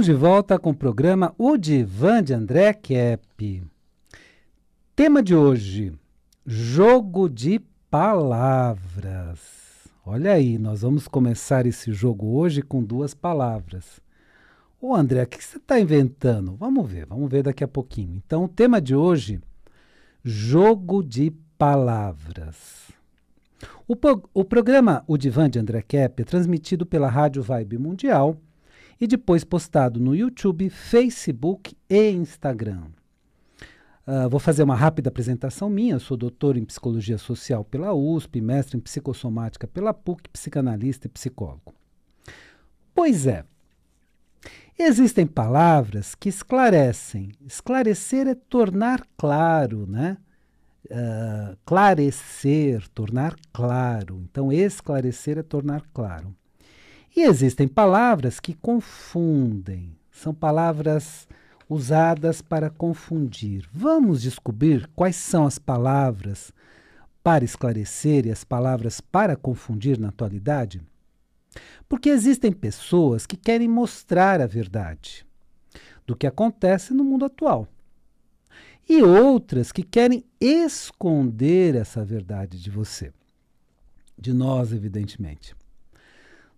Estamos de volta com o programa O Divã de André Kepp. Tema de hoje, jogo de palavras. Olha aí, nós vamos começar esse jogo hoje com 2 palavras. Ô André, o que você está inventando? Vamos ver daqui a pouquinho. Então, o tema de hoje, jogo de palavras. O programa O Divã de André Kepp é transmitido pela Rádio Vibe Mundial e depois postado no YouTube, Facebook e Instagram. Vou fazer uma rápida apresentação minha. Eu sou doutor em Psicologia Social pela USP, mestre em Psicossomática pela PUC, psicanalista e psicólogo. Pois é, existem palavras que esclarecem. Esclarecer é tornar claro, né? Clarecer, tornar claro. Então, esclarecer é tornar claro. E existem palavras que confundem. São palavras usadas para confundir. Vamos descobrir quais são as palavras para esclarecer e as palavras para confundir na atualidade? Porque existem pessoas que querem mostrar a verdade do que acontece no mundo atual. E outras que querem esconder essa verdade de você. De nós, evidentemente.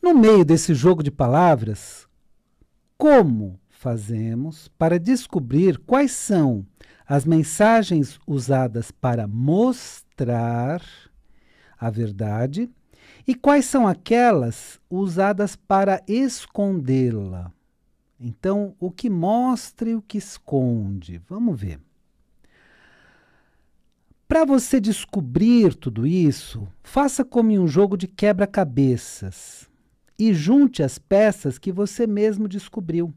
No meio desse jogo de palavras, como fazemos para descobrir quais são as mensagens usadas para mostrar a verdade e quais são aquelas usadas para escondê-la? Então, o que mostra e o que esconde? Vamos ver. Para você descobrir tudo isso, faça como em um jogo de quebra-cabeças e junte as peças que você mesmo descobriu.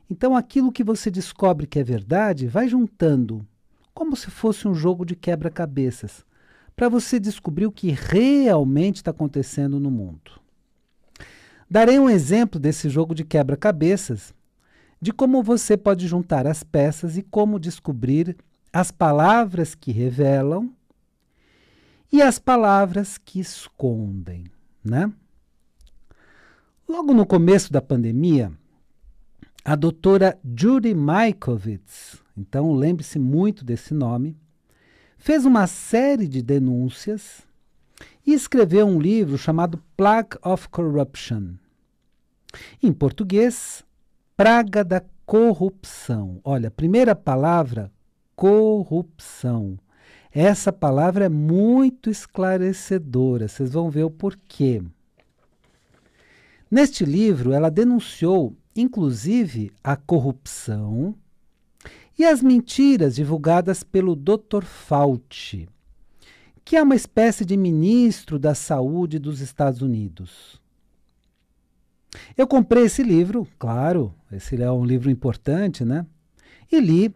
Então, aquilo que você descobre que é verdade, vai juntando, como se fosse um jogo de quebra-cabeças, para você descobrir o que realmente está acontecendo no mundo. Darei um exemplo desse jogo de quebra-cabeças, de como você pode juntar as peças e como descobrir as palavras que revelam e as palavras que escondem, né? Logo no começo da pandemia, a doutora Judy Mikovits, então lembre-se muito desse nome, fez uma série de denúncias e escreveu um livro chamado Plague of Corruption. Em português, Praga da Corrupção. Olha, a primeira palavra, corrupção. Essa palavra é muito esclarecedora, vocês vão ver o porquê. Neste livro, ela denunciou, inclusive, a corrupção e as mentiras divulgadas pelo Dr. Fauci, que é uma espécie de ministro da saúde dos Estados Unidos. Eu comprei esse livro, claro, esse é um livro importante, né? E li,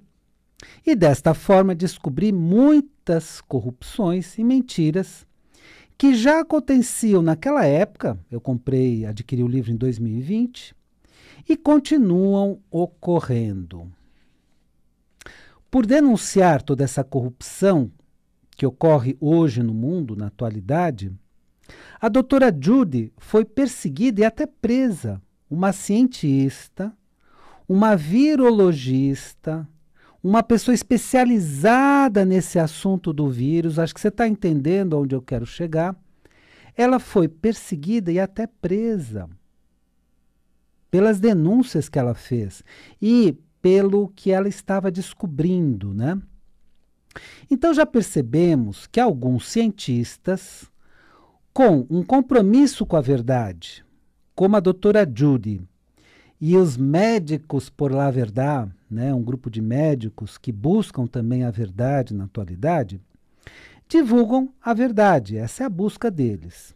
e desta forma descobri muitas corrupções e mentiras que já aconteciam naquela época. Eu adquiri o livro em 2020, e continuam ocorrendo. Por denunciar toda essa corrupção que ocorre hoje no mundo, na atualidade, a doutora Judy foi perseguida e até presa. Uma cientista, uma virologista, uma pessoa especializada nesse assunto do vírus, acho que você está entendendo onde eu quero chegar. Ela foi perseguida e até presa pelas denúncias que ela fez e pelo que ela estava descobrindo, né? Então já percebemos que alguns cientistas, com um compromisso com a verdade, como a doutora Judy, e os médicos por la verdade, né, um grupo de médicos que buscam também a verdade na atualidade, divulgam a verdade, essa é a busca deles,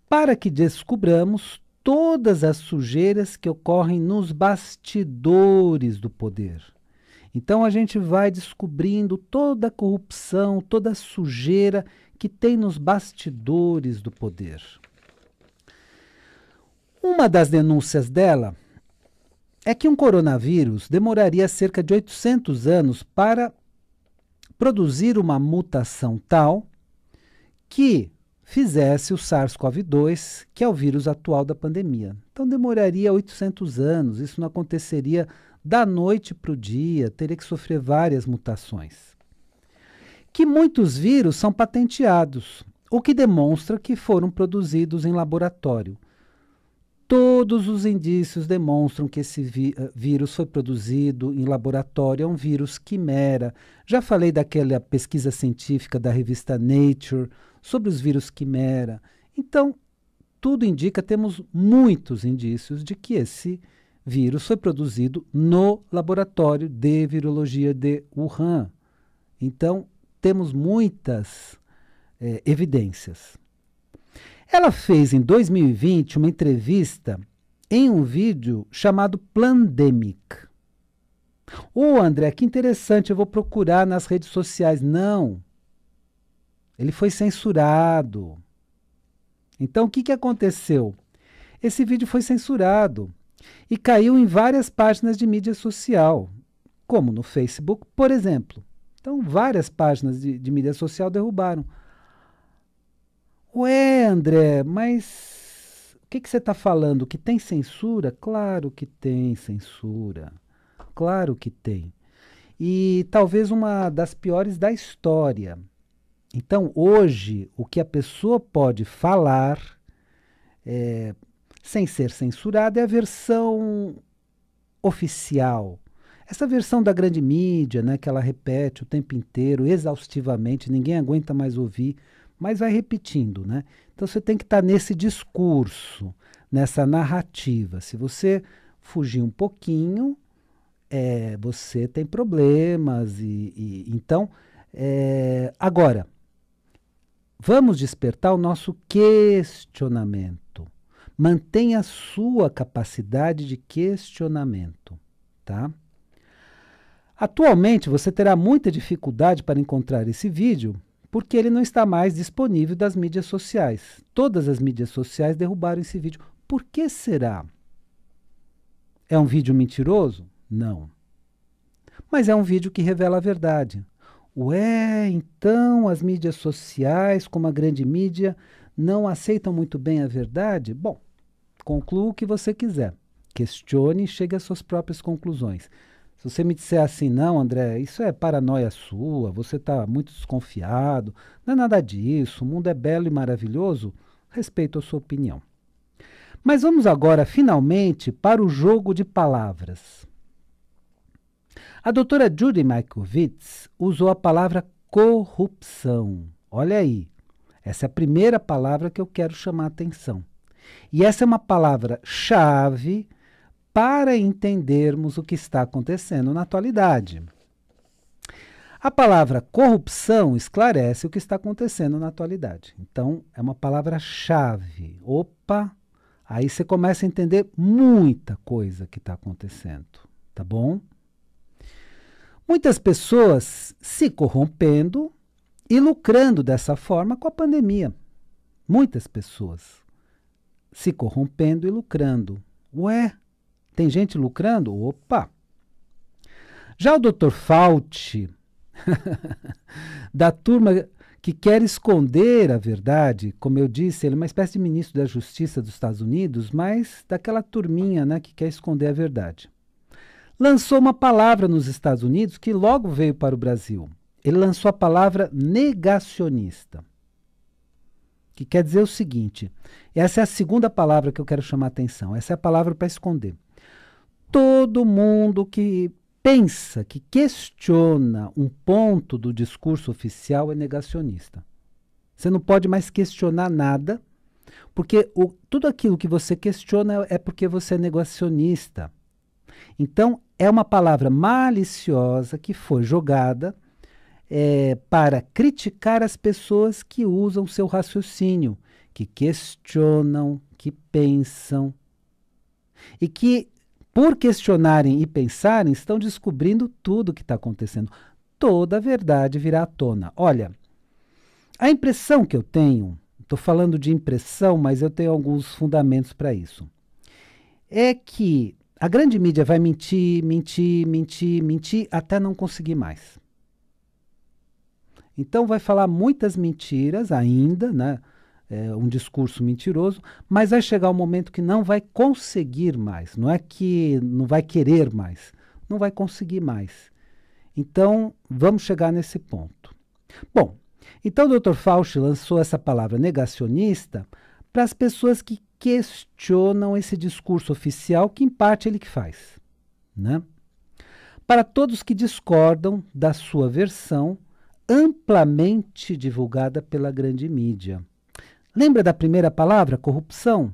para que descubramos todas as sujeiras que ocorrem nos bastidores do poder. Então a gente vai descobrindo toda a corrupção, toda a sujeira que tem nos bastidores do poder. Uma das denúncias dela é que um coronavírus demoraria cerca de 800 anos para produzir uma mutação tal que fizesse o SARS-CoV-2, que é o vírus atual da pandemia. Então demoraria 800 anos, isso não aconteceria da noite para o dia, teria que sofrer várias mutações. Que muitos vírus são patenteados, o que demonstra que foram produzidos em laboratório. Todos os indícios demonstram que esse vírus foi produzido em laboratório, é um vírus quimera. Já falei daquela pesquisa científica da revista Nature sobre os vírus quimera. Então, tudo indica, temos muitos indícios de que esse vírus foi produzido no laboratório de virologia de Wuhan. Então, temos muitas evidências. Ela fez em 2020 uma entrevista em um vídeo chamado Plandemic. André, que interessante, eu vou procurar nas redes sociais. Não, ele foi censurado. Então, o que aconteceu? Esse vídeo foi censurado e caiu em várias páginas de mídia social, como no Facebook, por exemplo. Então, várias páginas de mídia social derrubaram. Ué, André, mas o que você está falando? Que tem censura? Claro que tem censura. Claro que tem. E talvez uma das piores da história. Então, hoje, o que a pessoa pode falar, sem ser censurada, é a versão oficial. Essa versão da grande mídia, né, que ela repete o tempo inteiro, exaustivamente, ninguém aguenta mais ouvir, mas vai repetindo, né? Então você tem que estar nesse discurso, nessa narrativa. Se você fugir um pouquinho, você tem problemas. Então, agora, vamos despertar o nosso questionamento. Mantenha a sua capacidade de questionamento, tá? Atualmente, você terá muita dificuldade para encontrar esse vídeo, porque ele não está mais disponível das mídias sociais. Todas as mídias sociais derrubaram esse vídeo. Por que será? É um vídeo mentiroso? Não. Mas é um vídeo que revela a verdade. Ué, então as mídias sociais, como a grande mídia, não aceitam muito bem a verdade? Bom, conclua o que você quiser. Questione e chegue às suas próprias conclusões. Se você me disser assim, não, André, isso é paranoia sua, você está muito desconfiado, não é nada disso, o mundo é belo e maravilhoso, respeito a sua opinião. Mas vamos agora, finalmente, para o jogo de palavras. A doutora Judy Mikovits usou a palavra corrupção. Olha aí, essa é a primeira palavra que eu quero chamar a atenção. E essa é uma palavra-chave para entendermos o que está acontecendo na atualidade. A palavra corrupção esclarece o que está acontecendo na atualidade. Então, é uma palavra-chave. Opa! Aí você começa a entender muita coisa que está acontecendo, tá bom? Muitas pessoas se corrompendo e lucrando dessa forma com a pandemia. Muitas pessoas se corrompendo e lucrando. Ué, tem gente lucrando? Opa! Já o Dr. Fauci, da turma que quer esconder a verdade, como eu disse, ele é uma espécie de ministro da Justiça dos Estados Unidos, mas daquela turminha, né, que quer esconder a verdade. Lançou uma palavra nos Estados Unidos que logo veio para o Brasil. Ele lançou a palavra negacionista, que quer dizer o seguinte, essa é a segunda palavra que eu quero chamar a atenção, essa é a palavra para esconder. Todo mundo que pensa, que questiona um ponto do discurso oficial é negacionista. Você não pode mais questionar nada, porque tudo aquilo que você questiona é porque você é negacionista. Então, é uma palavra maliciosa que foi jogada para criticar as pessoas que usam seu raciocínio, que questionam, que pensam e que, por questionarem e pensarem, estão descobrindo tudo o que está acontecendo. Toda a verdade virá à tona. Olha, a impressão que eu tenho, estou falando de impressão, mas eu tenho alguns fundamentos para isso, é que a grande mídia vai mentir, mentir, mentir, mentir, até não conseguir mais. Então vai falar muitas mentiras ainda, né? um discurso mentiroso, mas vai chegar um momento que não vai conseguir mais. Não é que não vai querer mais, não vai conseguir mais. Então, vamos chegar nesse ponto. Bom, então o Dr. Fauci lançou essa palavra negacionista para as pessoas que questionam esse discurso oficial, que em parte ele que faz, né? Para todos que discordam da sua versão amplamente divulgada pela grande mídia. Lembra da primeira palavra, corrupção?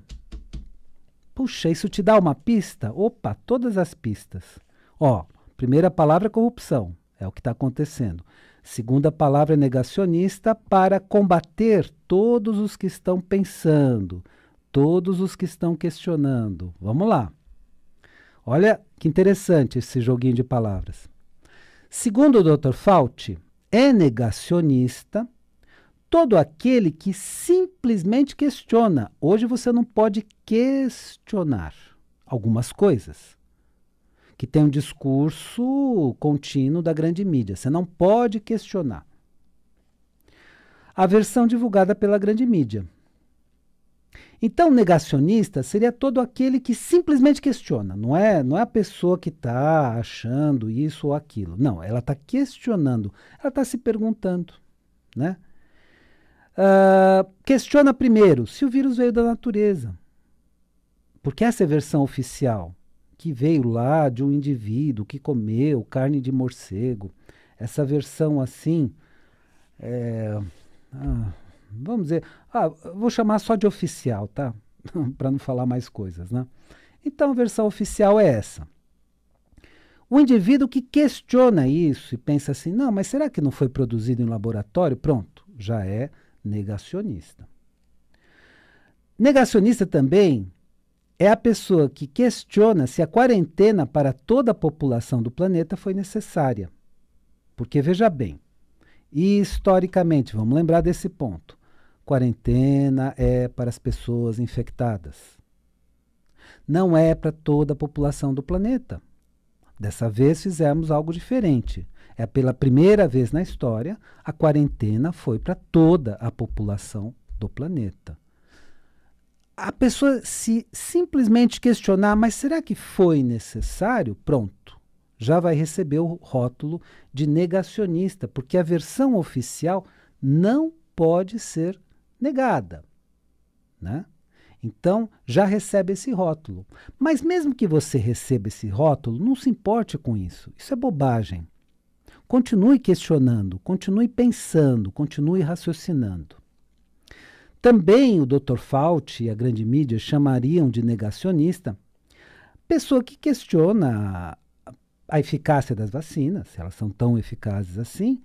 Puxa, isso te dá uma pista? Opa, todas as pistas. Ó, primeira palavra, corrupção, é o que está acontecendo. Segunda palavra é negacionista, para combater todos os que estão pensando, todos os que estão questionando. Vamos lá. Olha que interessante esse joguinho de palavras. Segundo o Dr. Fauci, é negacionista todo aquele que simplesmente questiona. Hoje você não pode questionar algumas coisas que tem um discurso contínuo da grande mídia. Você não pode questionar. A versão divulgada pela grande mídia. Então, negacionista seria todo aquele que simplesmente questiona. Não é a pessoa que está achando isso ou aquilo. Não, ela está questionando. Ela está se perguntando, né? Questiona primeiro se o vírus veio da natureza. Porque essa é a versão oficial, que veio lá de um indivíduo que comeu carne de morcego. Essa versão assim, vamos dizer, vou chamar só de oficial, tá? Para não falar mais coisas, né? Então a versão oficial é essa. O indivíduo que questiona isso e pensa assim, não, mas será que não foi produzido em laboratório? Pronto, já é negacionista. Negacionista também é a pessoa que questiona se a quarentena para toda a população do planeta foi necessária. Porque, veja bem, historicamente, vamos lembrar desse ponto, quarentena é para as pessoas infectadas. Não é para toda a população do planeta. Dessa vez fizemos algo diferente. É pela primeira vez na história, a quarentena foi para toda a população do planeta. A pessoa se simplesmente questionar, mas será que foi necessário? Pronto, já vai receber o rótulo de negacionista, porque a versão oficial não pode ser negada, né? Então, já recebe esse rótulo. Mas mesmo que você receba esse rótulo, não se importe com isso. Isso é bobagem. Continue questionando, continue pensando, continue raciocinando. Também o Dr. Fauci e a grande mídia chamariam de negacionista pessoa que questiona a eficácia das vacinas, se elas são tão eficazes assim,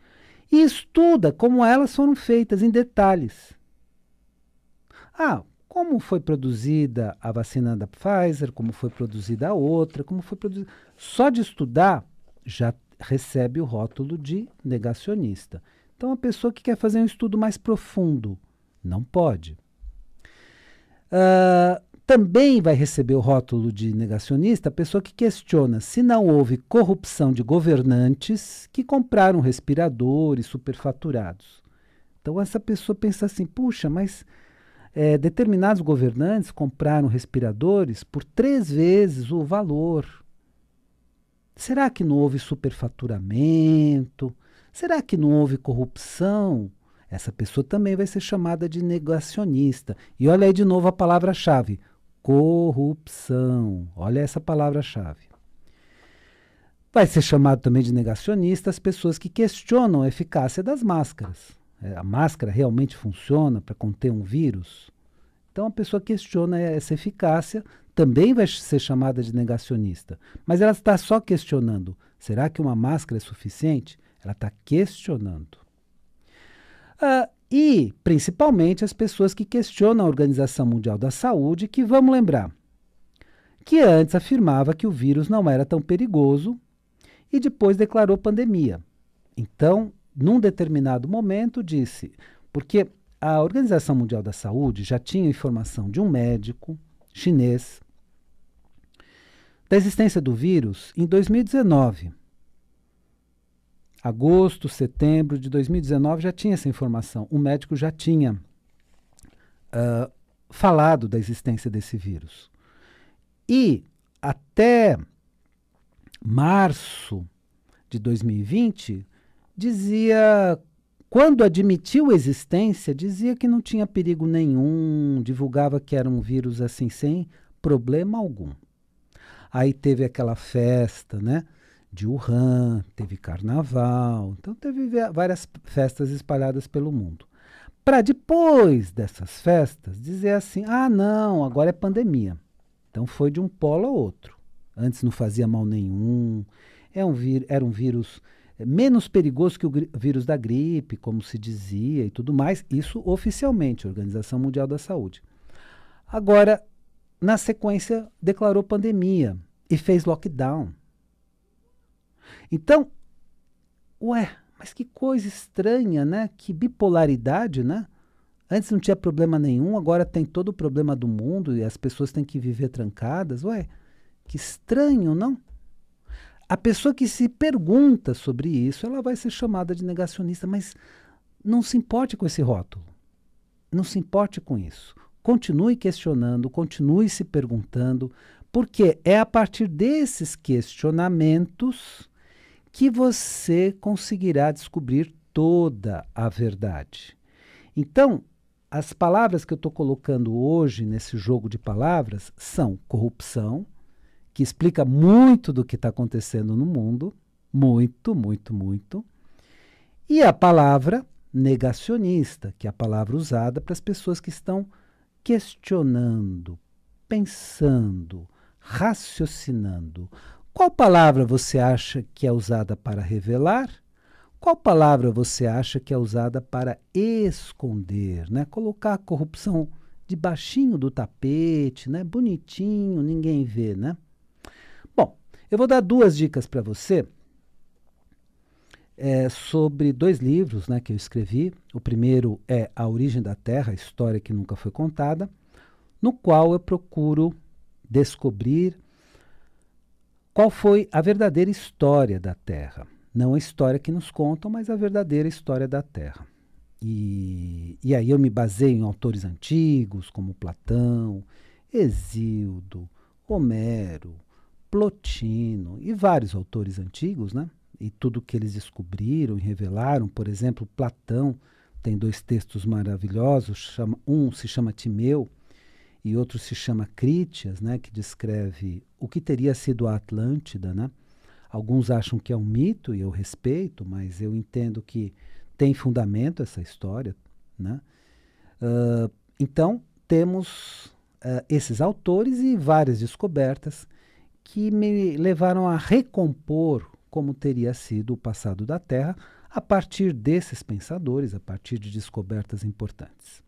e estuda como elas foram feitas em detalhes. Como foi produzida a vacina da Pfizer, como foi produzida a outra, como foi produzida. Só de estudar já recebe o rótulo de negacionista. Então, a pessoa que quer fazer um estudo mais profundo não pode. Também vai receber o rótulo de negacionista a pessoa que questiona se não houve corrupção de governantes que compraram respiradores superfaturados. Então, essa pessoa pensa assim, puxa, mas determinados governantes compraram respiradores por 3 vezes o valor. Será que não houve superfaturamento? Será que não houve corrupção? Essa pessoa também vai ser chamada de negacionista. E olha aí de novo a palavra-chave, corrupção. Olha essa palavra-chave. Vai ser chamado também de negacionista as pessoas que questionam a eficácia das máscaras. A máscara realmente funciona para conter um vírus? Então a pessoa questiona essa eficácia, também vai ser chamada de negacionista. Mas ela está só questionando. Será que uma máscara é suficiente? Ela está questionando. E, principalmente, as pessoas que questionam a Organização Mundial da Saúde, que, vamos lembrar, que antes afirmava que o vírus não era tão perigoso e depois declarou pandemia. Então, num determinado momento, disse, porque a Organização Mundial da Saúde já tinha informação de um médico chinês da existência do vírus em 2019. Agosto, setembro de 2019 já tinha essa informação. O médico já tinha falado da existência desse vírus. E até março de 2020, quando admitiu a existência, dizia que não tinha perigo nenhum, divulgava que era um vírus assim, sem problema algum. Aí teve aquela festa, né, de Wuhan, teve carnaval, então teve várias festas espalhadas pelo mundo. Para depois dessas festas dizer assim, não, agora é pandemia. Então foi de um polo ao outro. Antes não fazia mal nenhum, era um vírus menos perigoso que o vírus da gripe, como se dizia e tudo mais, isso oficialmente, Organização Mundial da Saúde. Agora, na sequência, declarou pandemia e fez lockdown. Então, mas que coisa estranha, né? Que bipolaridade, né? Antes não tinha problema nenhum, agora tem todo o problema do mundo e as pessoas têm que viver trancadas. Que estranho, não? A pessoa que se pergunta sobre isso, ela vai ser chamada de negacionista, mas não se importe com esse rótulo. Não se importe com isso. Continue questionando, continue se perguntando, porque é a partir desses questionamentos que você conseguirá descobrir toda a verdade. Então, as palavras que eu estou colocando hoje nesse jogo de palavras são corrupção, que explica muito do que está acontecendo no mundo, muito, muito, muito, e a palavra negacionista, que é a palavra usada para as pessoas que estão questionando, pensando, raciocinando. Qual palavra você acha que é usada para revelar? Qual palavra você acha que é usada para esconder, né? Colocar a corrupção debaixinho do tapete, né? Bonitinho, ninguém vê, né? Bom, eu vou dar 2 dicas para você sobre 2 livros, né, que eu escrevi. O primeiro é A Origem da Terra, a História que Nunca Foi Contada, no qual eu procuro descobrir qual foi a verdadeira história da Terra. Não a história que nos contam, mas a verdadeira história da Terra. E aí eu me baseio em autores antigos, como Platão, Hesíodo, Homero, Plotino e vários autores antigos, né? E tudo que eles descobriram e revelaram. Por exemplo, Platão tem 2 textos maravilhosos, um se chama Timeu e outro se chama Crítias, né? Que descreve o que teria sido a Atlântida, né? Alguns acham que é um mito, e eu respeito, mas eu entendo que tem fundamento essa história, né? Então, temos esses autores e várias descobertas que me levaram a recompor como teria sido o passado da Terra a partir desses pensadores, a partir de descobertas importantes.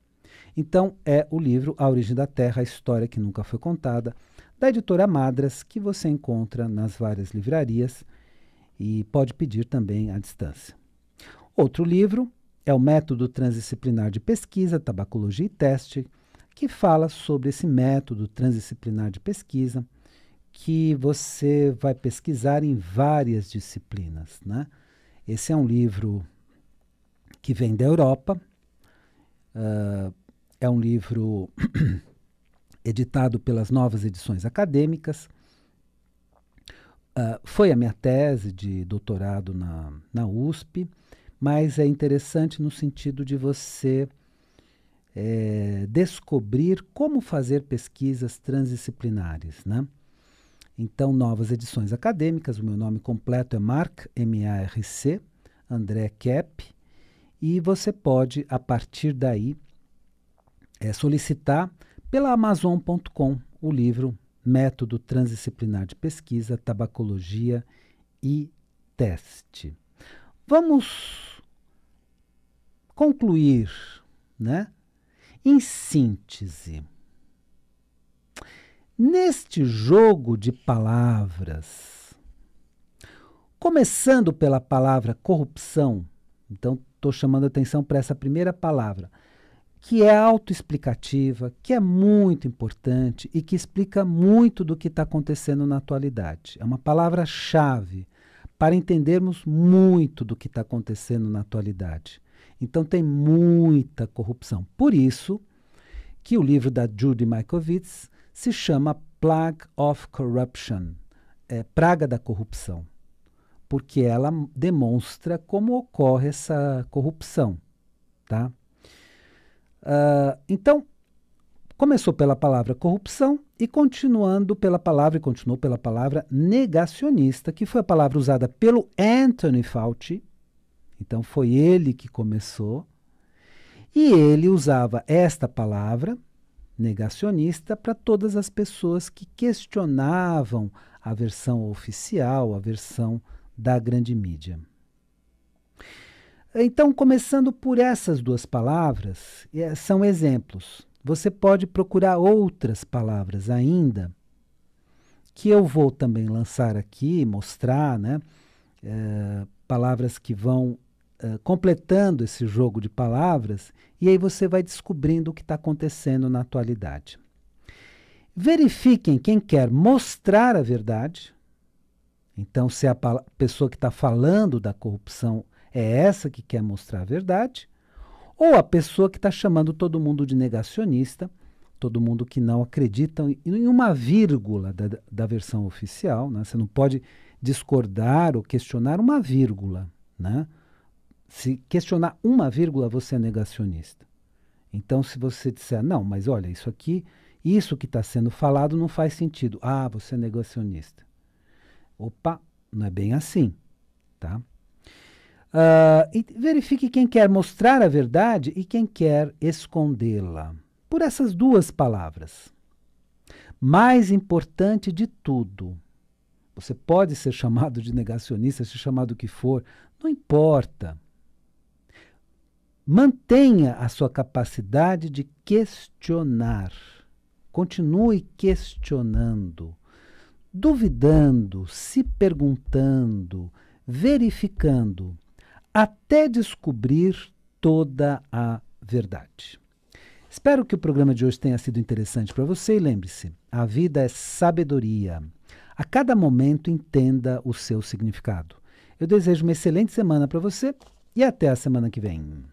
Então, é o livro A Origem da Terra, a História que Nunca Foi Contada, da editora Madras, que você encontra nas várias livrarias e pode pedir também à distância. Outro livro é o Método Transdisciplinar de Pesquisa, Tabacologia e Teste, que fala sobre esse método transdisciplinar de pesquisa, que você vai pesquisar em várias disciplinas, né? Esse é um livro que vem da Europa, é um livro editado pelas Novas Edições Acadêmicas, foi a minha tese de doutorado na USP, mas é interessante no sentido de você descobrir como fazer pesquisas transdisciplinares, né? Então, Novas Edições Acadêmicas, o meu nome completo é Marc, M-A-R-C, André Kepp, e você pode, a partir daí, solicitar pela Amazon.com o livro Método Transdisciplinar de Pesquisa, Tabacologia e Teste. Vamos concluir, né? Em síntese, neste jogo de palavras, começando pela palavra corrupção, então estou chamando a atenção para essa primeira palavra, que é autoexplicativa, que é muito importante e que explica muito do que está acontecendo na atualidade. É uma palavra-chave para entendermos muito do que está acontecendo na atualidade. Então tem muita corrupção. Por isso que o livro da Judy Mikovits se chama Plague of Corruption, Praga da Corrupção, porque ela demonstra como ocorre essa corrupção. Tá? Então, começou pela palavra corrupção e continuou pela palavra negacionista, que foi a palavra usada pelo Anthony Fauci. Então, foi ele que começou. E ele usava esta palavra, negacionista, para todas as pessoas que questionavam a versão oficial, a versão da grande mídia. Então, começando por essas duas palavras, são exemplos. Você pode procurar outras palavras ainda, que eu vou também lançar aqui, mostrar, né? Palavras que vão completando esse jogo de palavras, e aí você vai descobrindo o que está acontecendo na atualidade. Verifiquem quem quer mostrar a verdade. Então, se a pessoa que está falando da corrupção é essa que quer mostrar a verdade, ou a pessoa que está chamando todo mundo de negacionista, todo mundo que não acredita em uma vírgula da versão oficial, né? Você não pode discordar ou questionar uma vírgula, né? Se questionar uma vírgula, você é negacionista. Então, se você disser, não, mas olha, isso aqui, isso que está sendo falado não faz sentido. Ah, você é negacionista. Opa, não é bem assim, tá? E verifique quem quer mostrar a verdade e quem quer escondê-la. Por essas duas palavras. Mais importante de tudo, você pode ser chamado de negacionista, ser chamado o que for, não importa. Mantenha a sua capacidade de questionar. Continue questionando, duvidando, se perguntando, verificando, até descobrir toda a verdade. Espero que o programa de hoje tenha sido interessante para você e lembre-se, a vida é sabedoria. A cada momento entenda o seu significado. Eu desejo uma excelente semana para você e até a semana que vem.